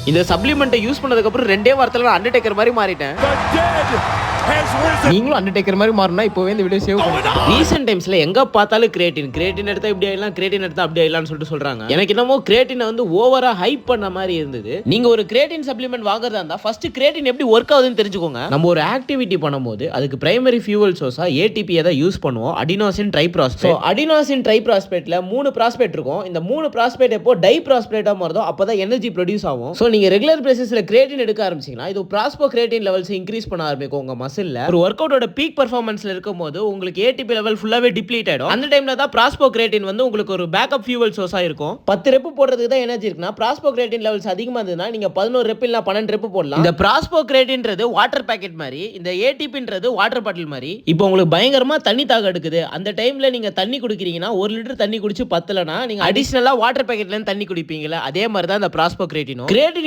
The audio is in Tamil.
இந்த சப்ளிமெண்ட்டை யூஸ் பண்ணதுக்கு அப்புறம் 2 வாரத்துல நான் அண்டர்டேக்கர் மாதிரி மாறிட்டேன். நீங்களும் அண்டர்டேக்கர் மாதிரி மாறணும்னா இப்போவே இந்த வீடியோ சேவ் பண்ணுங்க. ரீசெண்ட் டைம்ஸ்ல எங்க பார்த்தாலும் கிரேட்டின் எடுத்தா இப்படி ஆயிடலாம், கிரேட்டின் எடுத்தா அப்படி ஆயிடலாம்னு சொல்லிட்டு சொல்றாங்க. எனக்கு என்னமோ கிரேட்டினை வந்து ஓவரா ஹைப் பண்ண மாதிரி இருந்தது. நீங்க ஒரு கிரேட்டின் சப்ளிமெண்ட் வாங்குறதா இருந்தா ஃபர்ஸ்ட் கிரேட்டின் எப்படி ஒர்க் ஆகுதுன்னு தெரிஞ்சுக்கோங்க. நம்ம ஒரு ஆக்டிவிட்டி பண்ணும்போது அதுக்கு பிரைமரி ஃபியூவல் சோர்ஸா ATP தான் யூஸ் பண்ணுவோம், அடினோசின் ட்ரைப்ராஸ்பேட். அடினோசின் ட்ரைப்ராஸ்பேட்ல 3 பிராஸ்பேட் இருக்கும். இந்த 3 பிராஸ்பேட் எப்போ டைப்ராஸ்பேட்டா மாறுதோ அப்பதான் எனர்ஜி ப்ரொடியூஸ் ஆகும். சோ நீங்க ரெகுலர் பேசிஸ்ல கிரேட்டின் எடுக்க ஆரம்பிச்சீங்கன்னா இது பிராஸ்போ கிரேட்டின் லெவல்ஸ் இன்க்ரீஸ் பண்ண ஆரம்பிக்கும் உங்க மசில்ல. ஒரு ஒர்க் அவுட்டோட பீக் பெர்ஃபார்மன்ஸ்ல இருக்கும்போது உங்களுக்கு ATP லெவல் ஃபுல்லாவே டிப்ளீட் ஆயிடும். அந்த டைம்ல தான் பிராஸ்போ கிரேட்டின் வந்து உங்களுக்கு ஒரு பேக்கப் ஃபியூவல் சோர்ஸா இருக்கும். 10 ரெப் போடுறதுக்கு தான் எனர்ஜி இருக்குன்னா பிராஸ்போ கிரேட்டின் லெவல்ஸ் அதிகமா இருந்ததுன்னா நீங்க 11 ரெப் இல்ல 12 ரெப் போடலாம். இந்த பிராஸ்போ கிரேட்டின்றது வாட்டர் பாக்கெட் மாதிரி, இந்த ATPன்றது வாட்டர் பாட்டில் மாதிரி. இப்போ உங்களுக்கு பயங்கரமா தண்ணி தாக எடுக்குது, அந்த டைம்ல நீங்க தண்ணி குடிக்கிறீங்கன்னா 1 லிட்டர் தண்ணி குடிச்சு பத்தலனா நீங்க அடிஷனலா வாட்டர் பாக்கெட்ல இருந்து தண்ணி குடிப்பீங்கல, அதே மாதிரி தான் இந்த பிராஸ்போ கிரேட்டினும். கிரேட்டின்